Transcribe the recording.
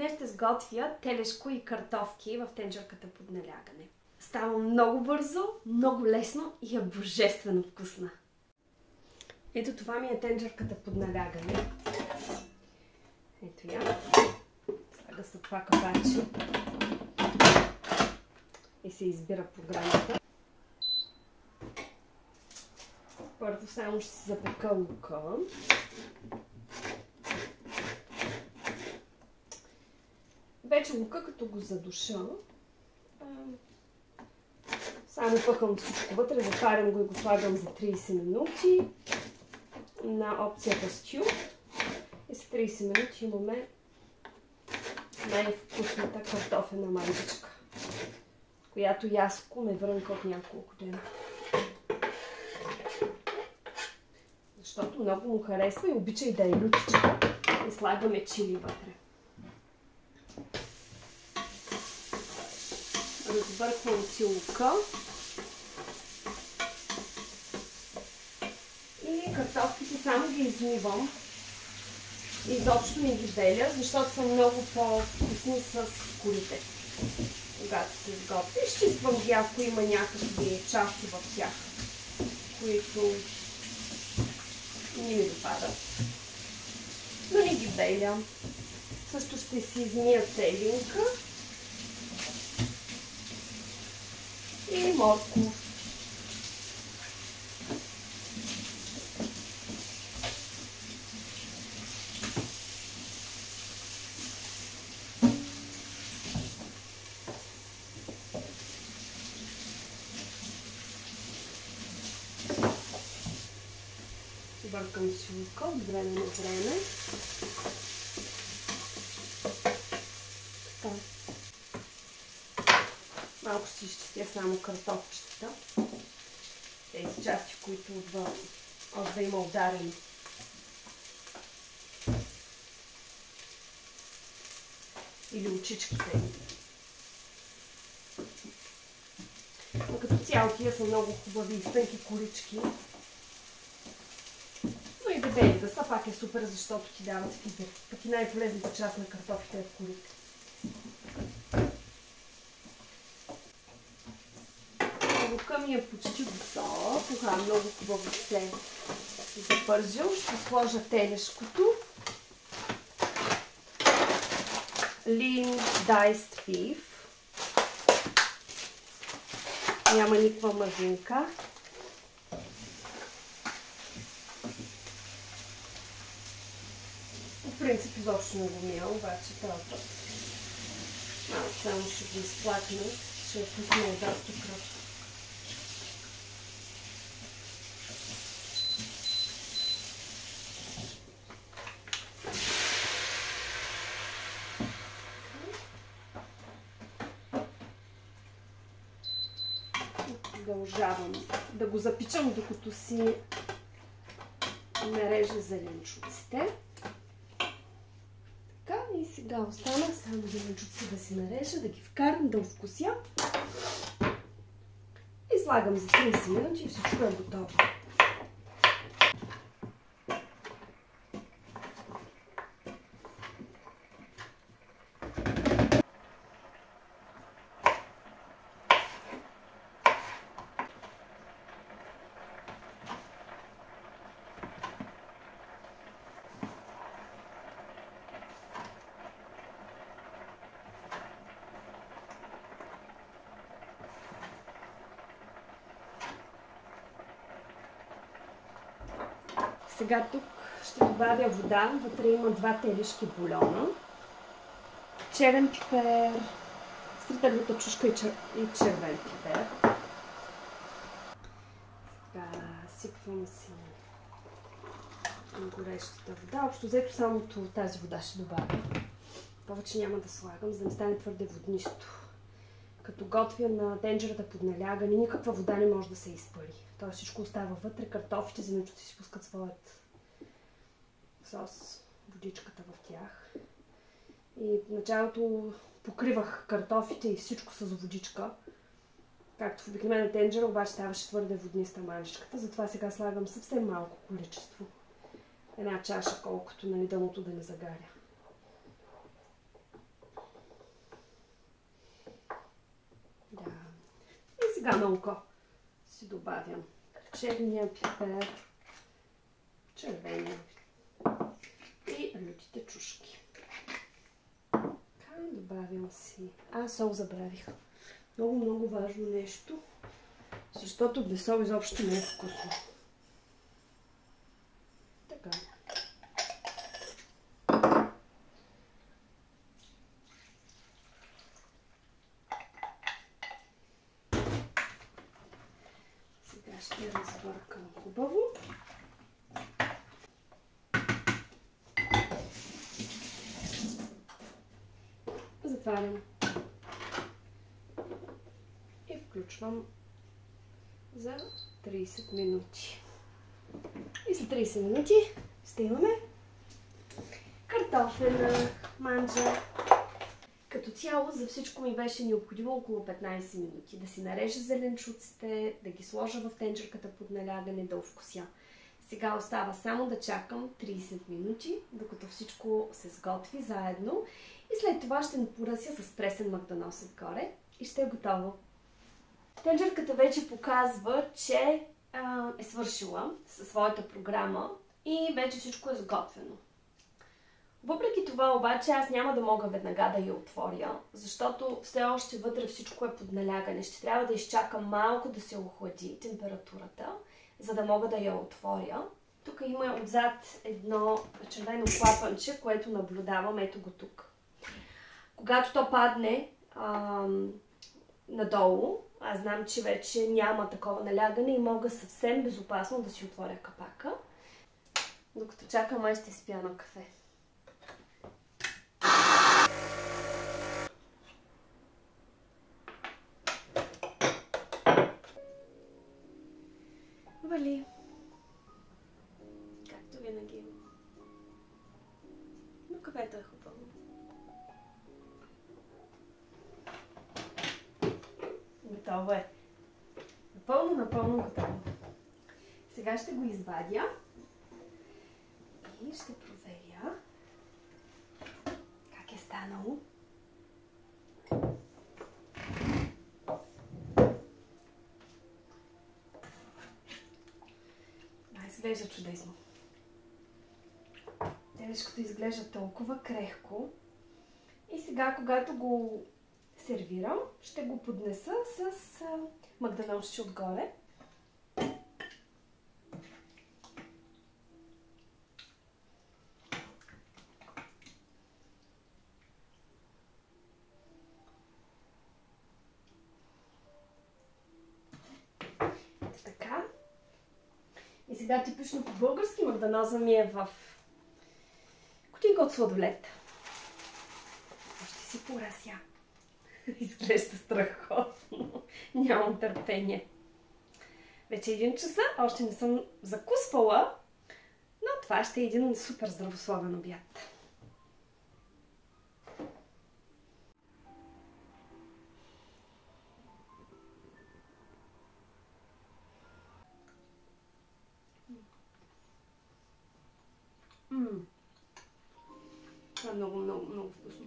Днес ще сготвя телешко и картофки в тенджерката под налягане. Става много бързо, много лесно и е божествено вкусна. Ето това ми е тенджерката под налягане. Ето я. Слага се това кабаче. И се избира програмата. Първо само ще се запека лука. Вече лука, като го задуша, само пъхам всичко вътре, затварям го и го слагам за 30 минути на опцията стю. И след 30 минути имаме най-вкусната картофена манджичка, която Яско ме врънка от няколко дена. Защото много му харесва и обича и да е лютичка. И слагаме чили вътре. Разбърквам си лука. И картофките само ги измивам. Изобщо не ги деля, защото са много по-вкусни с корите, когато се сготви. Изчиствам ги, ако има някакви части в тях, които не ми допадат. Но не ги белям. Също ще си измия целинка и морков. Бъркам си лука от време на време. Така. Малко си изчистя само картофчетата. Тези части, които отвън да има ударени. Или очичките. Но като цяло тия са много хубави и тънки корички. Но и дебели да са, пак е супер, защото ти дават фибри. Пък и най-полезната част на картофите е в корите. Лука ми е почти готов. Тогава много хубаво се запържил. Ще сложа телешкото. Lean diced beef. Няма никаква мазнинка. В принцип изобщо не го мия, обаче това път малко само ще го изплакна, ще пусна доста кръв. Продължавам да го запичам, докато си нарежа зеленчуците. Така, и сега остана само зеленчуци да си нарежа, да ги вкарам, да овкуся. И слагам за 30 минути и всичко е готово. Сега тук ще добавя вода. Вътре има 2 телешки бульона, черен пипер, стритървата чушка и червен пипер. Сега сипвам си горещата вода. Общо взето само тази вода ще добавя. Повече няма да слагам, за да не стане твърде воднисто. Като готвя на тенджерата под налягане, никаква вода не може да се изпари. Тоест всичко остава вътре, картофите, зеленчуците си пускат своят сос, водичката в тях. И в началото покривах картофите и всичко с водичка. Както в обикновена тенджера, обаче ставаше твърде водниста манджичката. Затова сега слагам съвсем малко количество. 1 чаша, колкото дъното да не загаря. сега на око си добавям черния пипер, червения и лютите чушки. Така, добавям си... сол забравих. Много важно нещо, защото без сол изобщо не е вкусно. Така. Сега ще разбъркам хубаво. Затварям. И включвам за 30 минути. И след 30 минути ще имаме картофена манджа. Като цяло за всичко ми беше необходимо около 15 минути. Да си нарежа зеленчуците, да ги сложа в тенджерката под налягане, да овкуся. Сега остава само да чакам 30 минути, докато всичко се сготви заедно. И след това ще напоръся с пресен магдонос отгоре и ще е готово. Тенджерката вече показва, че е свършила със своята програма и вече всичко е сготвено. Въпреки това обаче аз няма да мога веднага да я отворя, защото все още вътре всичко е под налягане. Ще трябва да изчакам малко да се охлади температурата, за да мога да я отворя. Тук има отзад едно червено клапанче, което наблюдавам, ето го тук. Когато то падне надолу, аз знам, че вече няма такова налягане и мога съвсем безопасно да си отворя капака. Докато чакам, май ще спя на кафе. Вали. Както винаги. Но кафето е хубаво. Готово е. Напълно готово. Сега ще го извадя и ще проверя как е станало. Изглежда чудесно. Телешкото изглежда толкова крехко. И сега, когато го сервирам, ще го поднеса с магдоносче отгоре. Така. И сега типично по-български магдоноза ми е в кутийка от сладолед. Ще си порася. Изглежда страхотно. Нямам търпение. Вече 1 часа, още не съм закусвала, но това ще е един супер здравословен обяд. Това е много вкусно.